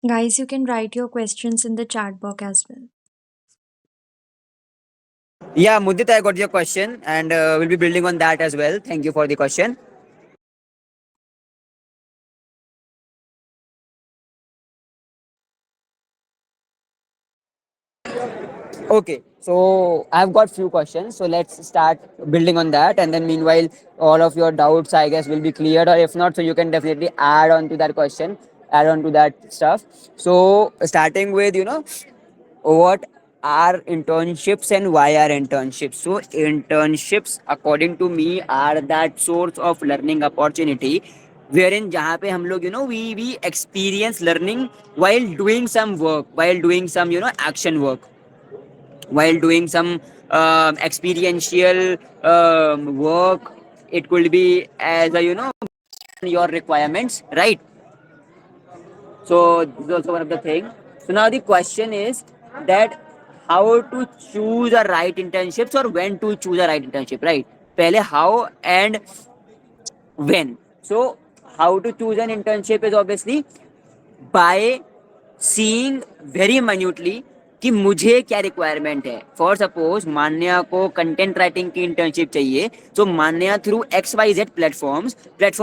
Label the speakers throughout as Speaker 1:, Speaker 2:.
Speaker 1: Guys, you can write your questions in the chat box as well.
Speaker 2: Yeah, Mudit, I got your question, and we'll be building on that as well. Thank you for the question. Okay, so I've got few questions. So let's start building on that, and then meanwhile, all of your doubts, I guess, will be cleared, or if not, so you can definitely add on to that question, add on to that stuff. So starting with, what are internships and why are internships? So internships, according to me, are that source of learning opportunity wherein जहाँ पे हम लोग we experience learning while doing some work, while doing some action work, while doing some experiential work. It could be as a your requirements, right? So this is also one of the thing. So now the question is that how to choose a right internships or when to choose a right internship, right? पहले how and when. So how to choose an internship is obviously by seeing very minutely कि मुझे क्या requirement है. For suppose मान्या को content writing की internship चाहिए, तो Manya through X Y Z platform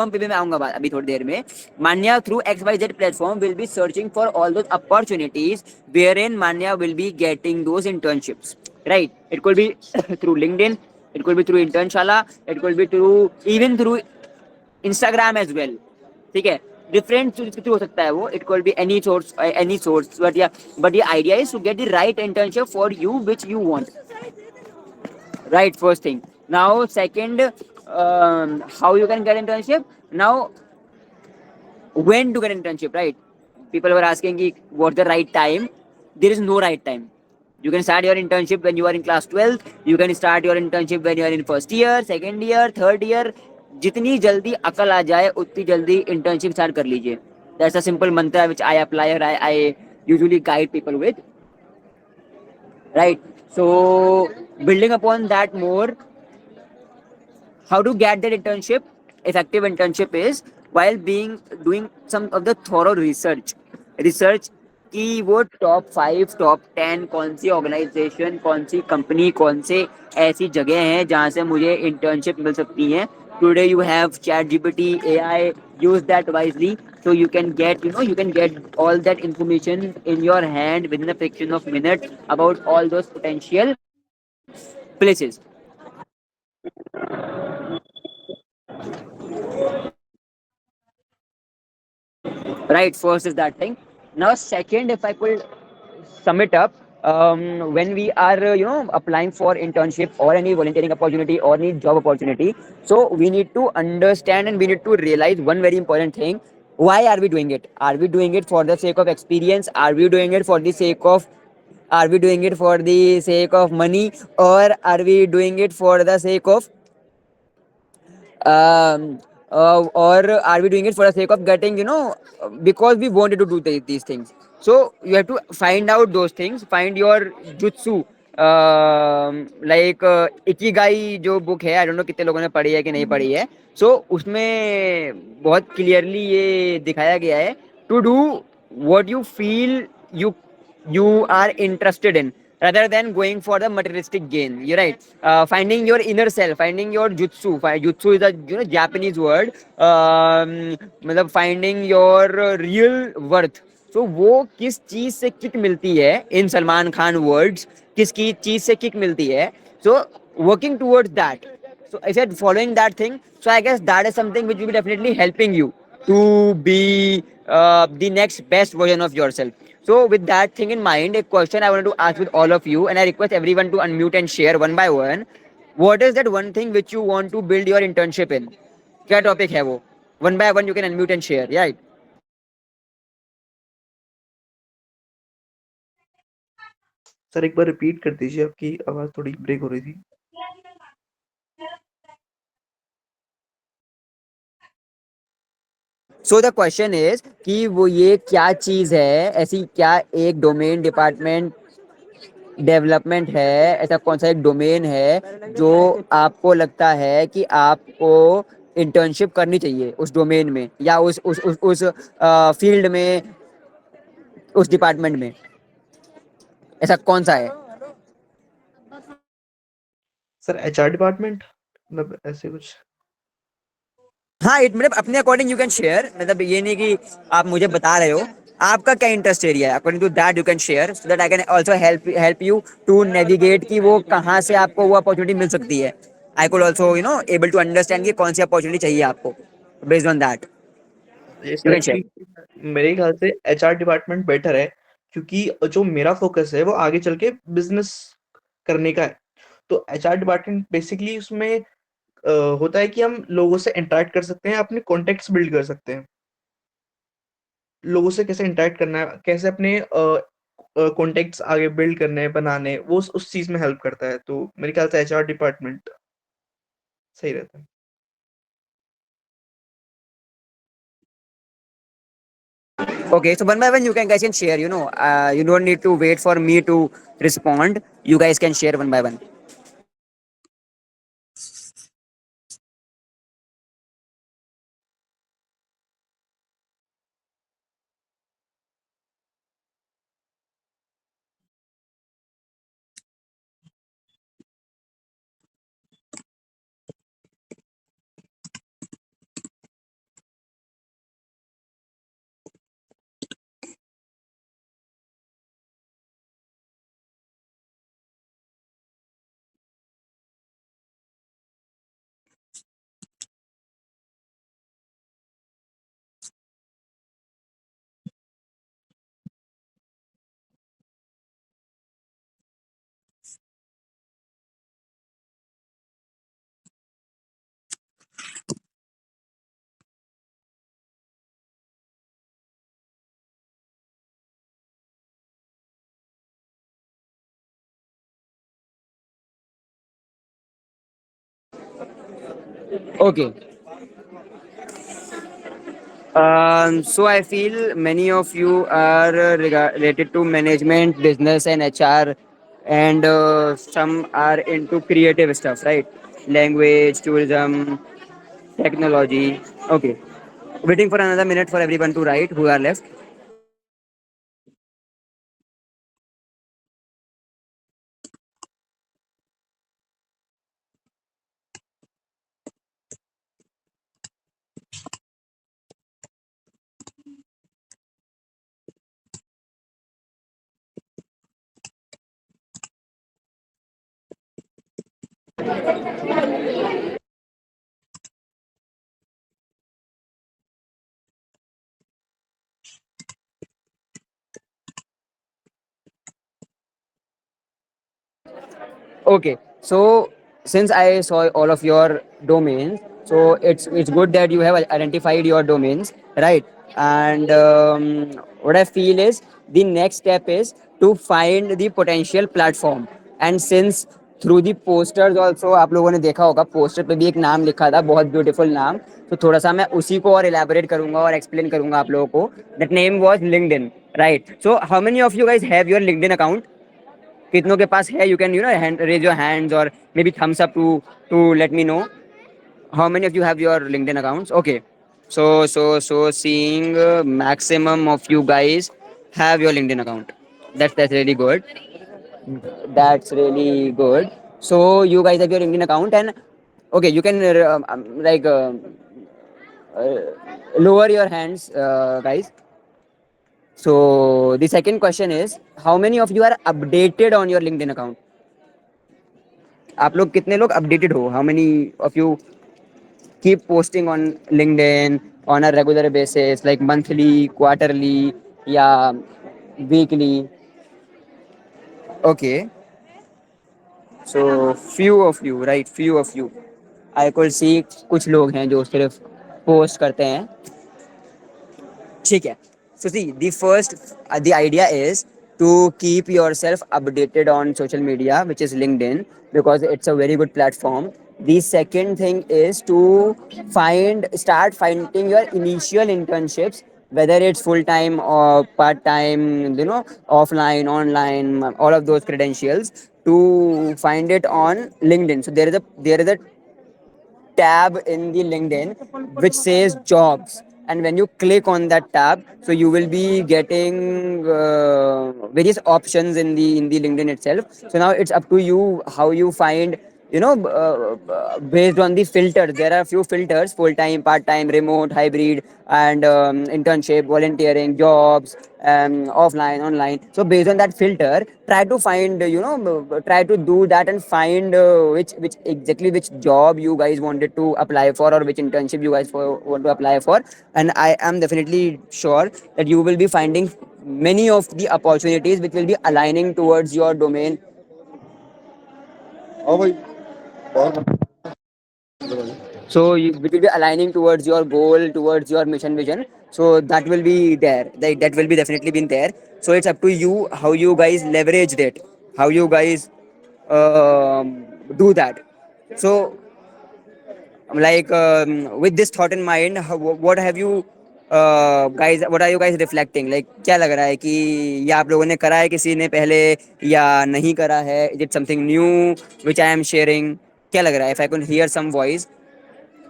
Speaker 2: पे भी मैं आऊंगा अभी थोड़ी देर में. Manya through X Y Z platform will be searching for all those opportunities where in Manya will be getting those internships, right? It could be through LinkedIn, it could be through internshala, it could be through even through Instagram as well. ठीक है, different through हो सकता है वो. It could be any source but ये idea is to get the right internship for you which you want, right? First thing. Now second, how you can get internship. Now when to get internship, right? People were asking what's the right time. There is no right time. You can start your internship when you are in class 12th. You can start your internship when you are in first year, second year, third year. जितनी जल्दी अकल आ जाए उतनी जल्दी internship start कर लीजिए. That's a simple मंत्र which I apply or I usually guide people with, right? So building upon that more, how to get that internship, effective internship is while being doing some of the thorough research कि वो top 5 top 10 कौन सी organisation, कौन सी company, कौन से ऐसी जगह हैं जहाँ से मुझे इंटर्नशिप मिल सकती हैं. Today you have chat GPT, AI, use that wisely. So you can get all that information in your hand within a fraction of minutes about all those potential places. Right, first is that thing. Now second, if I could sum it up, when we are applying for internship or any volunteering opportunity or any job opportunity, so we need to understand and we need to realize one very important thing. Why are we doing it? Are we doing it for the sake of experience? Are we doing it for the sake of money, or are we doing it for the sake of um, or are we doing it for the sake of getting, because we wanted to do these things? So you have to find out those things, find your jutsu. Like Ikigai जो book है, I don't know कितने लोगों ने पढ़ी है कि नहीं पढ़ी है. सो उसमें बहुत क्लियरली ये दिखाया गया है to do what you feel you are interested in rather than going for the materialistic gain. You're right. Finding your inner self, finding your jutsu. Jutsu is a Japanese word. मतलब finding your real worth. So वो किस चीज से kick मिलती है, इन Salman Khan words, किसकी चीज से किक मिलती है. So working towards that. So I said following that thing. So I guess that is something which will be definitely helping you to be the next best version of yourself. So with that thing in mind, a question I wanted to ask with all of you, and I request everyone to unmute and share one by one. What is that one thing which you want to build your internship in? क्या topic है वो? One by one you can unmute and share. Right?
Speaker 3: Sir एक बार repeat कर दीजिए, आपकी आवाज थोड़ी break हो रही थी.
Speaker 2: सो द क्वेश्चन इज कि वो ये क्या चीज है, ऐसी क्या एक डोमेन डिपार्टमेंट डेवलपमेंट है, ऐसा कौन सा एक डोमेन है जो आपको लगता है कि आपको इंटर्नशिप करनी चाहिए उस डोमेन में या उस फील्ड में, उस डिपार्टमेंट में, ऐसा कौन सा है?
Speaker 3: सर एचआर डिपार्टमेंट, मतलब ऐसे कुछ।
Speaker 2: हाँ, इट मतलब अपने अकॉर्डिंग यू कैन शेयर, मतलब ये नहीं कि आप मुझे बता रहे हो, आपका क्या इंटरेस्ट एरिया है, according to that you can share so that I can also help you to navigate कि वो कहाँ से आपको वो अपॉर्चुनिटी मिल सकती है। I could also able to understand कि कौन सी अपॉर्चुनिटी चाहिए आपको, बेस्ड ऑन दैट
Speaker 3: ये
Speaker 2: you
Speaker 3: sir
Speaker 2: can share.
Speaker 3: Actually मेरे ख्याल से एचआर डिपार्टमेंट बेटर है, क्योंकि जो मेरा फोकस है वो आगे चल के बिजनेस करने का है। तो एचआर डिपार्टमेंट बेसिकली उसमें होता है कि हम लोगों से इंटरेक्ट कर सकते हैं, अपने कॉन्टेक्ट्स बिल्ड कर सकते हैं। लोगों से कैसे इंटरेक्ट करना है, कैसे अपने कॉन्टेक्ट्स आगे बिल्ड करने हैं, बनाने, वो उस चीज में हेल्प करता है। तो मेरे ख्याल से एचआर डिपार्टमेंट सही रहता है।
Speaker 2: Okay, so one by one you can guys can share, you don't need to wait for me to respond, you guys can share one by one. Okay. So I feel many of you are related to management, business, and HR, and some are into creative stuff, right? Language, tourism, technology. Okay. Waiting for another minute for everyone to write who are left. Okay, so since I saw all of your domains, so it's good that you have identified your domains, right? And what I feel is the next step is to find the potential platform. And since through the posters also आप लोगों ने देखा होगा, poster पे भी एक नाम लिखा था, बहुत ब्यूटीफुल नाम, तो थोड़ा सा मैं उसी को और इलेबोरेट करूंगा और एक्सप्लेन करूंगा आप लोगों को. That name was LinkedIn, right? So how many of you guys have your LinkedIn account? कितनों के पास है? You can hand raise your hands और maybe thumbs up to let me know how many of you have your LinkedIn accounts. Okay, so seeing maximum of you guys have your LinkedIn account. That's really good. That's really good. So you guys have your LinkedIn account, and okay, you can uh, lower your hands, guys. So the second question is, how many of you are updated on your LinkedIn account? आप लोग कितने लोग updated हो? How many of you keep posting on LinkedIn on a regular basis, like monthly, quarterly या weekly? Okay, so few of you, right, few of you. I could see कुछ लोग हैं जो सिर्फ पोस्ट करते हैं. ठीक है. So see, the idea is to keep yourself updated on social media, which is LinkedIn, because it's a very good platform. The second thing is to start finding your initial internships, whether it's full time or part time, offline, online, all of those credentials, to find it on LinkedIn. So there is a tab in the LinkedIn which says jobs, and when you click on that tab, so you will be getting various options in the LinkedIn itself. So now it's up to you how you find, based on the filter. There are a few filters: full time, part time, remote, hybrid, and internship, volunteering, jobs, offline, online. So based on that filter, try to find, try to do that and find which exactly which job you guys wanted to apply for, or which internship you guys want to apply for. And I am definitely sure that you will be finding many of the opportunities which will be aligning towards your domain. So it will be aligning towards your goal, towards your mission vision. So that will be there. That will be definitely been there. So it's up to you how you guys leveraged it, how you guys do that. So like, with this thought in mind, what have you guys, what are you guys reflecting, like क्या लग रहा है कि ये आप लोगों ने करा है किसी ने पहले या नहीं करा है? Is it something new which I am sharing? क्या लग रहा है? If I could hear some voice,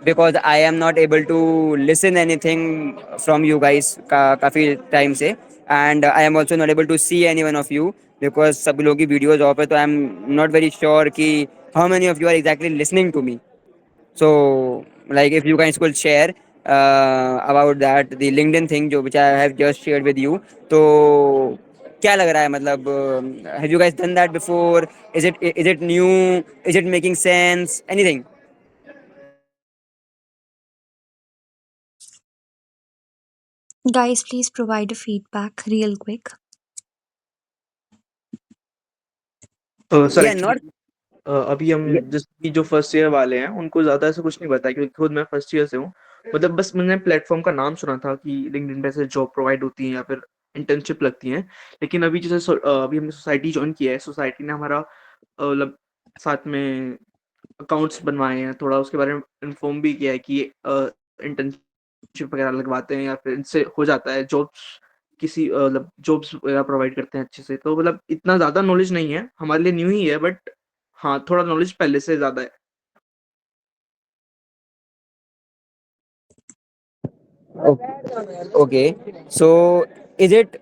Speaker 2: because I am not able to listen anything from you guys काफी टाइम से, and I am also not able to see any one of you because सब लोग की videos of है, तो I am not very sure कि how many of you are exactly listening to me. So, like, if you guys could share about that, the LinkedIn thing, जो which I have just shared with you, तो क्या लग रहा है, मतलब have you guys done that before? Is it new? Is it making sense? Anything?
Speaker 1: Guys, please provide a feedback real quick.
Speaker 3: Sir
Speaker 2: Yeah,
Speaker 3: actually
Speaker 2: not.
Speaker 3: अभी हम
Speaker 2: Yeah.
Speaker 3: जिसकी जो फर्स्ट ईयर वाले हैं उनको ज़्यादा ऐसा कुछ नहीं पता है क्योंकि खुद मैं फर्स्ट ईयर से हूँ। मतलब बस मैंने प्लेटफ़ॉर्म का नाम सुना था कि लिंक्डइन पे ऐसे जॉब प्रोवाइड होती हैं या फिर इंटर्नशिप लगती हैं। लेकिन अभी जैसे अभी हमने सोसाइटी जॉइन किया है, सोसाइटी ने हमारा मतलब साथ में अकाउंट्स बनवाए हैं, थोड़ा उसके बारे में इन्फॉर्म भी किया है कि इंटर्नशिप वगैरह लगवाते हैं या फिर इनसे हो जाता है जॉब्स, किसी मतलब जॉब्स वगैरह प्रोवाइड करते हैं अच्छे से। तो मतलब इतना ज़्यादा नॉलेज नहीं है, हमारे लिए न्यू ही है बट हाँ, थोड़ा नॉलेज पहले से ज़्यादा है।
Speaker 2: Okay. So, is it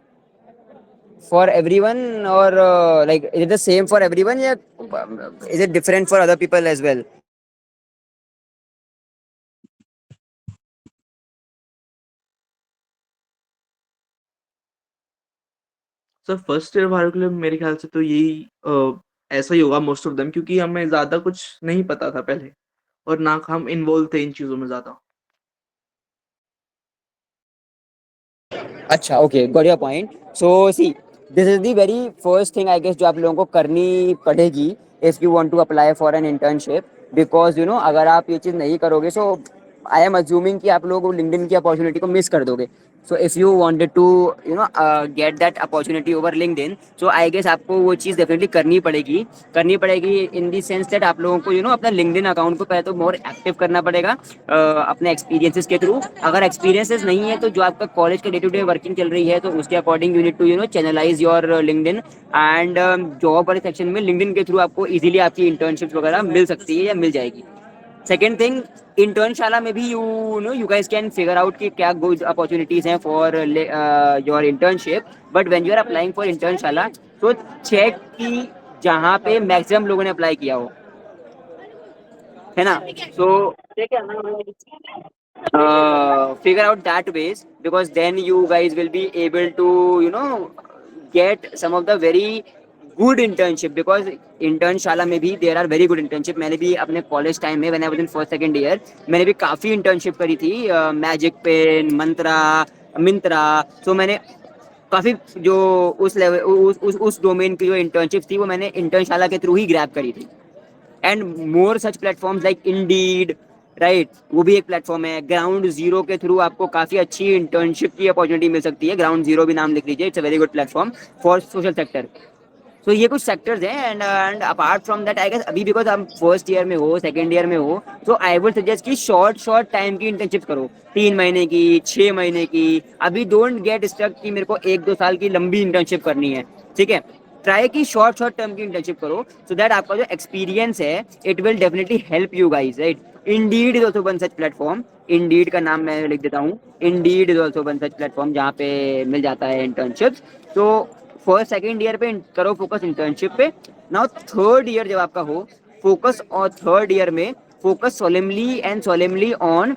Speaker 2: for everyone, or like, is it the same for everyone? Yeah, is it different for other people as well?
Speaker 3: Sir first year वालों के लिए मेरे ख्याल से तो यही ऐसा ही होगा मोस्ट ऑफ देम क्योंकि हमें ज़्यादा कुछ नहीं पता था पहले और ना हम इन्वॉल्व थे इन चीज़ों में ज़्यादा।
Speaker 2: अच्छा, okay, got your point. So see, this is the very first thing I guess जो आप लोगों को करनी पड़ेगी if you want to apply for an internship. Because अगर आप ये चीज़ नहीं करोगे, सो आई एम अज्यूमिंग कि आप लोग लिंक्डइन की अपॉर्चुनिटी को मिस कर दोगे. So if you wanted to get that opportunity over LinkedIn, so I guess आपको वो चीज़ डेफिनेटली करनी पड़ेगी इन दी सेंस दैट आप लोगों को अपना लिंक्डइन अकाउंट को पहले तो मोर एक्टिव करना पड़ेगा अपने एक्सपीरियंसेस के थ्रू. अगर एक्सपीरियंसेस नहीं है तो जो आपका कॉलेज का डे टू डे वर्किंग चल रही है, तो उसके according you need to channelize your LinkedIn. And job वाले सेक्शन में लिंक्डइन के थ्रू आपको इजीली आपकी इंटर्नशिप वगैरह मिल सकती है या मिल जाएगी. सेकेंड थिंग, इंटर्नशाला में भी you guys can figure out कि क्या गुड अपॉर्चुनिटीज हैं for your internship. But when you are applying for Internshala, तो चेक कि जहाँ पे मैक्सिमम लोगों ने अप्लाई किया हो, है ना. सो figure out that ways, because then you guys will be able to get some of the very good internship. Because internशाला में भी there are very good internship. मैंने भी अपने कॉलेज टाइम में, when I was in first second year, मैंने भी काफ़ी internship करी थी. मैजिक पेन, मंत्रा, मिंत्रा. सो मैंने काफ़ी जो उस लेवल उस डोमेन की जो इंटर्नशिप थी, वो मैंने इंटर्नशाला के थ्रू ही ग्रैब करी थी. And more such platforms like Indeed, right, वो भी एक प्लेटफॉर्म है. ग्राउंड जीरो के थ्रू आपको काफ़ी अच्छी इंटर्नशिप की अपॉर्चुनिटी मिल सकती है. ग्राउंड जीरो भी नाम लिख लीजिए, it's a very good platform for social sector. तो ये कुछ सेक्टर्स हैं. And apart from that, I guess अभी बिकॉज हम फर्स्ट ईयर में हो, सेकेंड ईयर में हो, तो आई वुड सजेस्ट कि शॉर्ट टाइम की इंटर्नशिप करो. 3 महीने की, 6 महीने की. अभी डोंट गेट स्टक कि मेरे को 1-2 साल की लंबी इंटर्नशिप करनी है. ठीक है, ट्राई की शॉर्ट टर्म की इंटर्नशिप करो, सो दैट आपका जो एक्सपीरियंस है, it will definitely help you guys, right. Indeed is also one such platform. Indeed का नाम मैं लिख देता हूँ. Indeed is also one such platform जहाँ पे मिल जाता है इंटर्नशिप. तो फर्स्ट सेकेंड ईयर पे करो फोकस इंटर्नशिप पे. नाउ थर्ड ईयर जब आपका हो, फोकस और थर्ड ईयर में focus solely on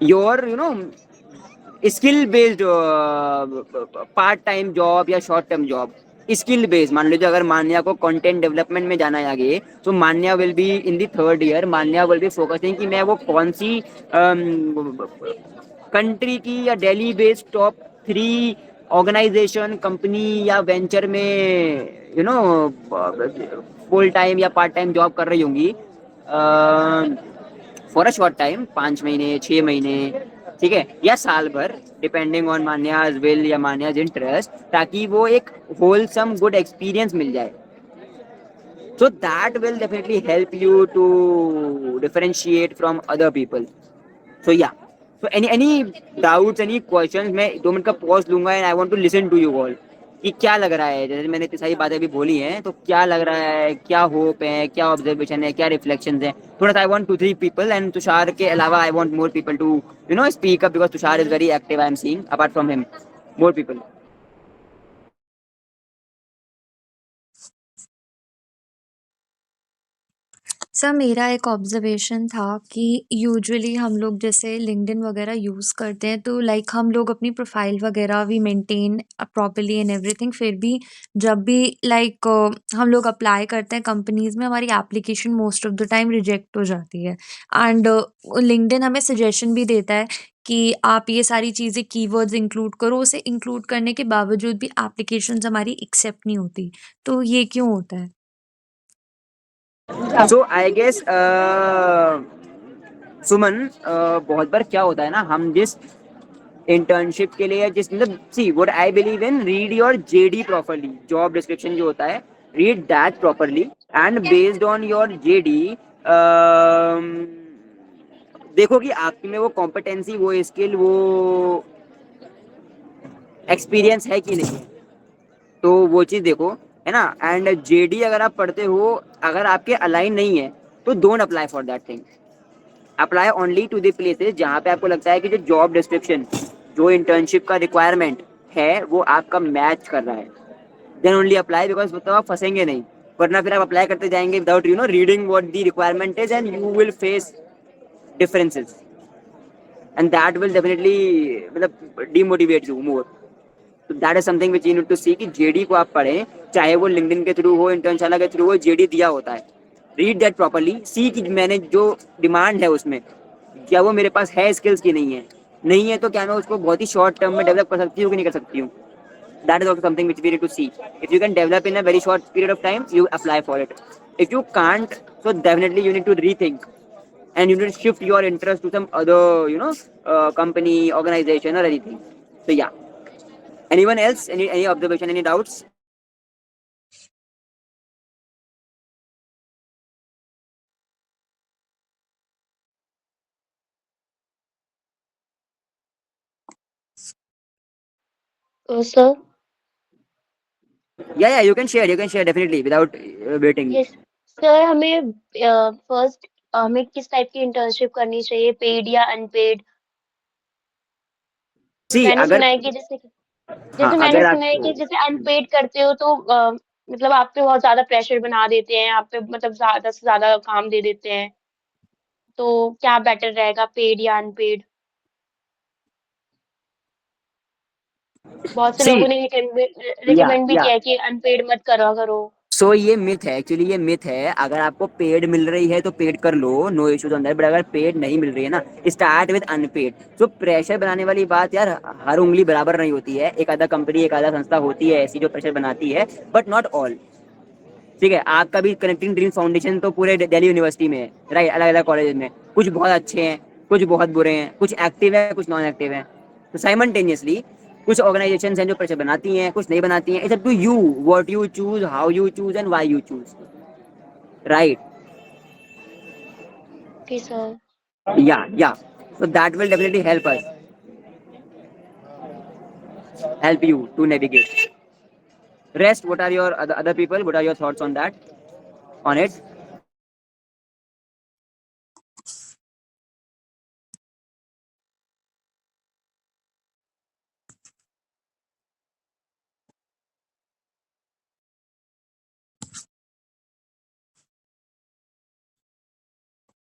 Speaker 2: your skill based part time job या short term job. Skill based मान लीजिए अगर मान्या को कंटेंट डेवलपमेंट में जाना है आगे, तो Manya will be in the third year. Manya will be focusing कि मैं वो कौन सी कंट्री की या Delhi based top 3 organization company या वेंचर में फुल टाइम या पार्ट टाइम जॉब कर रही होंगी फॉर अ शॉर्ट टाइम, 5 महीने 6 महीने, ठीक है, या साल भर, डिपेंडिंग ऑन मान्याज विल या मान्याज इंटरेस्ट, ताकि वो एक होलसम गुड एक्सपीरियंस मिल जाए. So that will definitely help you to differentiate from other people. So yeah. So any doubts, any questions? मैं 2 मिनट का पॉज लूंगा and I want to listen to you all. कि क्या लग रहा है, जैसे मैंने इतनी सारी बातें अभी बोली हैं, तो क्या लग रहा है, क्या होप है, क्या ऑब्जर्वेशन है, क्या रिफ्लेक्शंस है. थोड़ा सा I want 2-3 people, and Tushar के अलावा I want more people to speak up, because Tushar is very active. I am seeing apart from him more people.
Speaker 1: Sir मेरा एक ऑब्जर्वेशन था कि यूजुअली हम लोग जैसे लिंक्डइन वगैरह यूज़ करते हैं, तो लाइक हम लोग अपनी प्रोफाइल वगैरह we maintain properly and everything, फिर भी जब भी लाइक हम लोग अप्लाई करते हैं कंपनीज में, हमारी application most of the time reject हो जाती है. एंड लिंक्डइन हमें सजेशन भी देता है कि आप ये सारी चीज़ें कीवर्ड्स इंक्लूड करो. उसे इंक्लूड करने के बावजूद भी एप्लीकेशंस हमारी एक्सेप्ट नहीं होती, तो ये क्यों होता है?
Speaker 2: सो आई गेस सुमन, बहुत बार क्या होता है ना, हम जिस इंटर्नशिप के लिए जिस मतलब see what I believe in, read your JD properly. Job description जो होता है, read that properly, and based on your JD देखो कि आपकी में वो कॉम्पिटेंसी, वो स्किल, वो एक्सपीरियंस है कि नहीं. तो वो चीज़ देखो, है ना. एंड जेडी अगर आप पढ़ते हो, अगर आपके अलाइन नहीं है, तो don't apply for that thing. Apply only to the places जहाँ पे आपको लगता है कि जो जॉब डिस्क्रिप्शन, जो इंटर्नशिप का रिक्वायरमेंट है, वो आपका मैच कर रहा है. देन ओनली अप्लाई, बिकॉज मतलब आप फंसेंगे नहीं. वरना फिर आप अप्लाई करते जाएंगे without reading what the requirement is, and you will face differences, and that will definitely मतलब demotivate you more. So that is something which you need to see कि जेडी को आप पढ़ें, चाहे वो लिंक्डइन के थ्रू हो, इंटर्नशाला के थ्रू हो, जेडी दिया होता है. रीड दैट प्रॉपरली, सी कि मैंने जो डिमांड है उसमें, क्या वो मेरे पास है स्किल्स की नहीं है. नहीं है तो क्या मैं उसको बहुत ही शॉर्ट टर्म में डेवलप कर सकती हूँ कि नहीं कर सकती हूँ. That is also something which we need to see. If you can develop in a very short period of time, you apply for it. If you can't, so definitely you need to rethink, and you need to shift your interest to some other company, organization, or anything. So yeah. Anyone else? Any observation? Any doubts?
Speaker 4: Sir,
Speaker 2: Yeah, you can share. You can share definitely without waiting.
Speaker 4: Yes sir, हमें first हमें किस type की internship करनी चाहिए, paid या unpaid?
Speaker 2: See,
Speaker 4: मैंने
Speaker 2: अगर
Speaker 4: सुना है कि
Speaker 2: हाँ
Speaker 4: जैसे मैंने
Speaker 2: अगर
Speaker 4: सुना है
Speaker 2: आपको
Speaker 4: कि जैसे अनपेड करते हो तो मतलब आप पे बहुत ज्यादा प्रेशर बना देते हैं, आप पे मतलब ज्यादा से ज्यादा काम दे देते हैं, तो क्या बेटर रहेगा, पेड या अनपेड? बहुत से
Speaker 2: सी
Speaker 4: लोगों ने
Speaker 2: या
Speaker 4: रिकमेंड भी
Speaker 2: या
Speaker 4: किया है कि अनपेड मत करा करो.
Speaker 2: सो ये मिथ है, एक्चुअली ये मिथ है. अगर आपको पेड मिल रही है तो पेड कर लो, no issues on that. But अगर पेड नहीं मिल रही है ना, start with unpaid. So pressure बनाने वाली बात यार, हर उंगली बराबर नहीं होती है. एक आधा कंपनी, एक आधा संस्था होती है ऐसी जो प्रेशर बनाती है, बट नॉट ऑल. ठीक है, आपका भी कनेक्टिंग ड्रीम फाउंडेशन तो पूरे दिल्ली यूनिवर्सिटी में है, राइट, अलग अलग कॉलेज में. कुछ बहुत अच्छे हैं, कुछ बहुत बुरे हैं, कुछ एक्टिव है, कुछ नॉन एक्टिव है. तो साइमल्टेनियसली कुछ ऑर्गेनाइजेशन हैं जो प्रेशर बनाती हैं, कुछ नहीं बनाती हैं. It's up to you what you choose, how you choose, and why you choose, right.
Speaker 4: Okay sir.
Speaker 2: या so that will definitely help you to navigate. Rest, what are your other people, what are your thoughts on that, on it?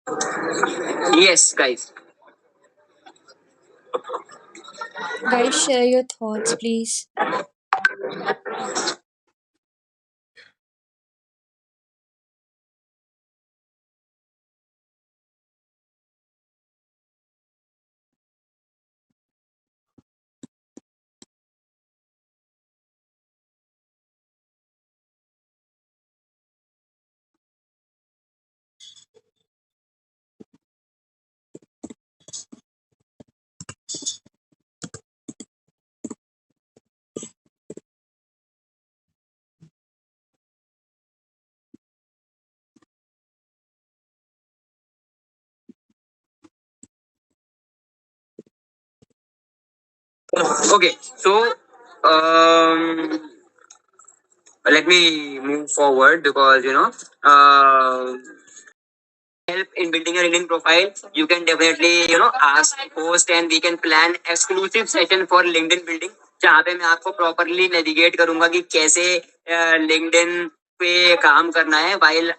Speaker 2: Yes, guys.
Speaker 1: Guys, share your thoughts, please.
Speaker 2: Okay, so um, let me move forward because help in building your LinkedIn profile, you can definitely ask host and we can plan exclusive session for LinkedIn building जहाँ पे मैं आपको properly navigate करूंगा कि कैसे LinkedIn पे काम करना है while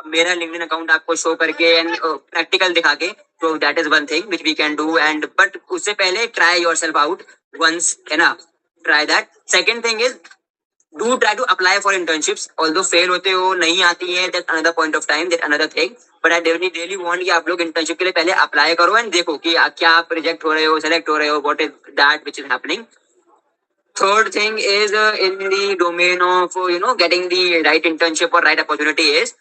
Speaker 2: मेरा LinkedIn अकाउंट आपको शो करके एंड प्रैक्टिकल दिखा के तो that is one thing which we can do and but उससे पहले try yourself out once है ना try that second thing is do try to apply for internships although fail होते हो नहीं आती है that another point of time that another thing but I definitely really want कि आप लोग internship के लिए पहले apply करो and देखो कि क्या आप reject हो रहे हो select हो रहे हो what is that which is happening. Third thing is in the domain of getting the right internship or right opportunity is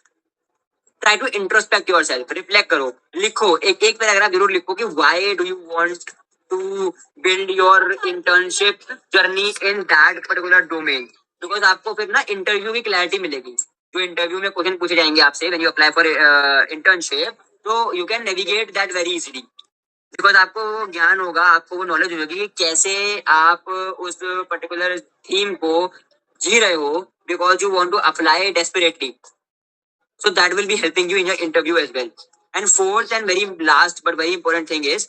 Speaker 2: try to introspect yourself reflect करो लिखो एक पैराग्राफ जरूर लिखो कि why do you want to build your internship journey in that particular domain because आपको फिर ना interview की क्लैरिटी मिलेगी जो इंटरव्यू में क्वेश्चन पूछे जाएंगे आपसे when you apply for internship तो you can navigate that very easily because आपको वो ज्ञान होगा आपको वो नॉलेज होगी कि कैसे आप उस पर्टिकुलर थीम को जी रहे हो because you want to apply desperately so that will be helping you in your interview as well. And fourth and very last but very important thing is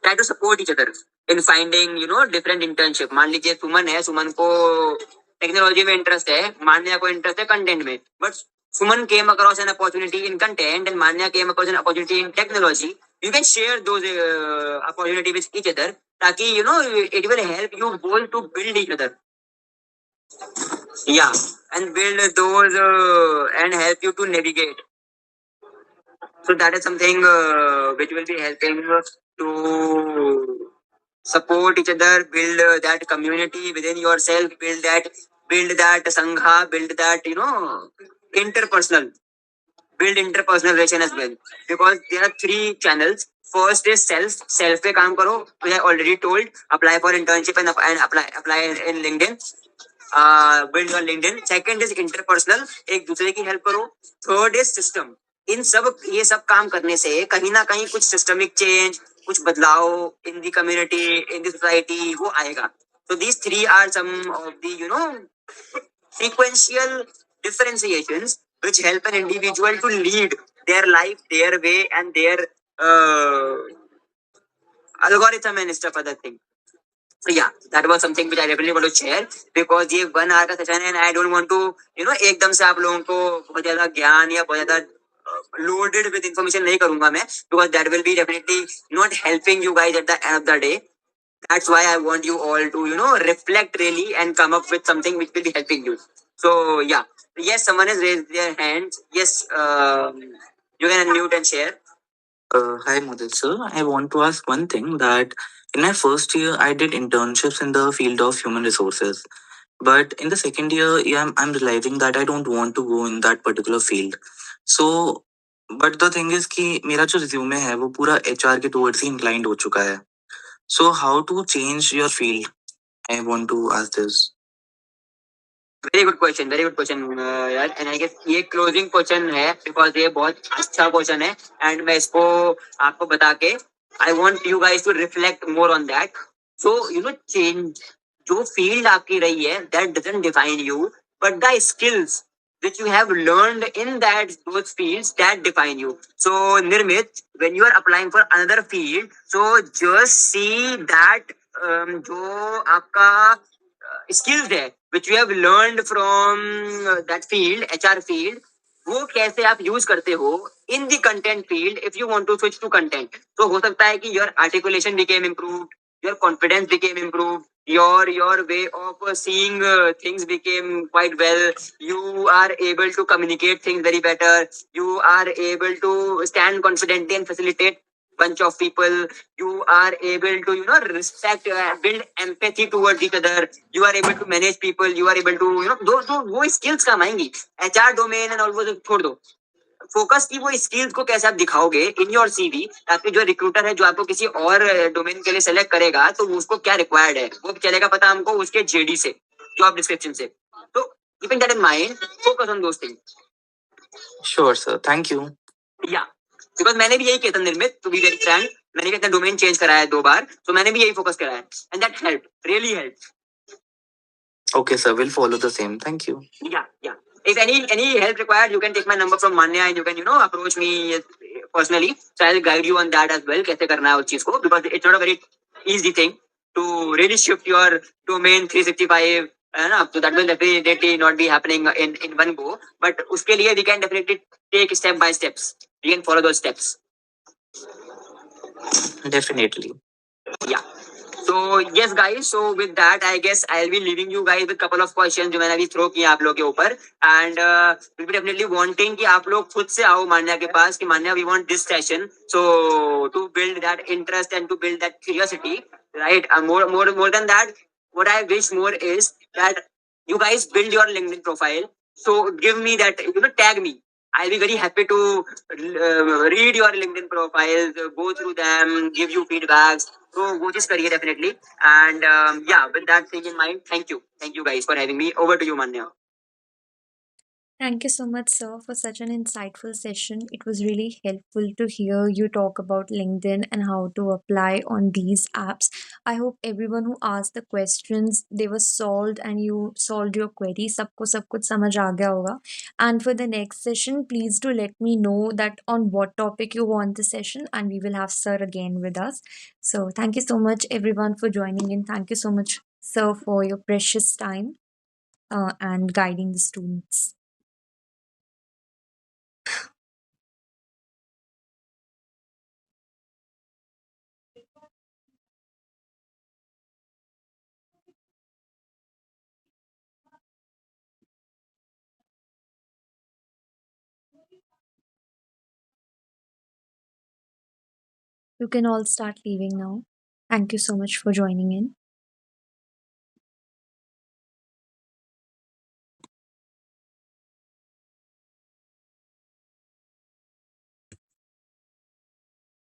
Speaker 2: try to support each other in finding different internship. मान लीजिए सुमन है सुमन को technology में interest है मान्या को interest है content में but Suman came across an opportunity in content and Manya came across an opportunity in technology. You can share those opportunity with each other ताकि it will help you both to build each other. Yeah, and build those and help you to navigate. So that is something which will be helping to support each other, build that community within yourself, build that sangha, build that interpersonal, build interpersonal relation as well. Because there are three channels. First is self पे काम करो, which I already told. Apply for internship and apply in LinkedIn. Build on LinkedIn second is interpersonal एक दूसरे की help करो third is system in सब ये सब काम करने से कहीं ना कहीं कुछ सिस्टमिक चेंज कुछ बदलाव इन the community in the society वो आएगा so these three are some of the sequential differentiations which help an individual to lead their life their way and their uh, algorithm and stuff other thing. So yeah, that was something which I definitely want to share because ये 1 hour का session है and I don't want to एकदम से आप लोगों को बहुत ज्यादा ज्ञान या बहुत ज्यादा loaded with information नहीं करूंगा मैं because that will be definitely not helping you guys at the end of the day. That's why I want you all to reflect really and come up with something which will be helping you. So yeah, yes, someone has raised their hands. Yes, you can unmute and share. Hi, Mudit sir. I want to ask one thing that in my first year, I did internships in the field of human resources. But in the second year, yeah, I'm realizing that I don't want to go in that particular field. So, but the thing is कि मेरा जो resume है वो पूरा HR के towards ही inclined हो चुका है. So how to change your field? I want to ask this. Very good question यार एंड आई गेस ये क्लोजिंग क्वेश्चन है बिकॉज ये बहुत अच्छा क्वेश्चन है एंड मैं इसको आपको बता के I want you guys to reflect more on that so change जो फील्ड आपकी रही है that doesn't define you but the skills which you have learned in those fields that define you. So Nirmit, when you are applying for another field, so just see that जो आपका skills है which you have learned from that field HR field वो कैसे आप use करते हो in the content field if you want to switch to content. तो हो सकता है कि your articulation became improve, your confidence became improve, your way of seeing things became quite well. You are able to communicate things very better. You are able to stand confidently and facilitate bunch of people. You are able to respect, build empathy towards each other. You are able to manage people. You are able to दो वो skills काम आएंगी. HR domain and all वो तो छोड़ दो. Focus की वो स्किल्स को कैसे आप दिखाओगे इन योर सीवी, ताकि जो रिक्रूटर है जो आपको किसी और डोमेन के लिए सेलेक्ट करेगा तो उसको क्या रिक्वायर्ड है वो चलेगा पता हमको उसके जेडी से, जॉब डिस्क्रिप्शन से. तो keeping that in mind, focus on those things.
Speaker 5: Sure, sir. Thank you.
Speaker 2: या बिकॉज मैंने भी यही किया था निर्मित, टू बी वेरी फ्रैंक. मैंने भी अपना डोमेन चेंज कराया है 2 बार, तो मैंने भी यही फोकस करा है and that help, really help.
Speaker 5: Okay, sir. We'll follow the same. Thank you.
Speaker 2: Yeah. If any help required, you can take my number from Manya and you can approach me personally. So I'll guide you on that as well. कैसे करना है उस चीज को, because it's not a very easy thing to really shift your domain 365. है ना, so that will definitely not be happening in one go. But उसके लिए we can definitely take step by steps. We can follow those steps.
Speaker 5: Definitely.
Speaker 2: Yeah. So yes guys, so with that I guess I'll be leaving you guys with couple of questions जो मैंने अभी throw किए आप लोग के ऊपर. And we'll be definitely wanting कि आप लोग खुद से आओ मान्या के पास कि मान्या we want this session, so to build that interest and to build that curiosity, right? More than that, what I wish more is that you guys build your LinkedIn profile. So give me that, tag me. I'll be very happy to read your LinkedIn profiles, go through them, give you feedbacks. So वो चीज करिए definitely. And yeah, with that thing in mind, thank you guys for having me. Over to you, Manya.
Speaker 1: Thank you so much, sir, for such an insightful session. It was really helpful to hear you talk about LinkedIn and how to apply on these apps. I hope everyone who asked the questions, they were solved and you solved your query. सबको सब कुछ समझ आ गया होगा. And for the next session, please do let me know that on what topic you want the session, and we will have sir again with us. So thank you so much, everyone, for joining in. Thank you so much, sir, for your precious time and guiding the students. You can all start leaving now. Thank you so much for joining in.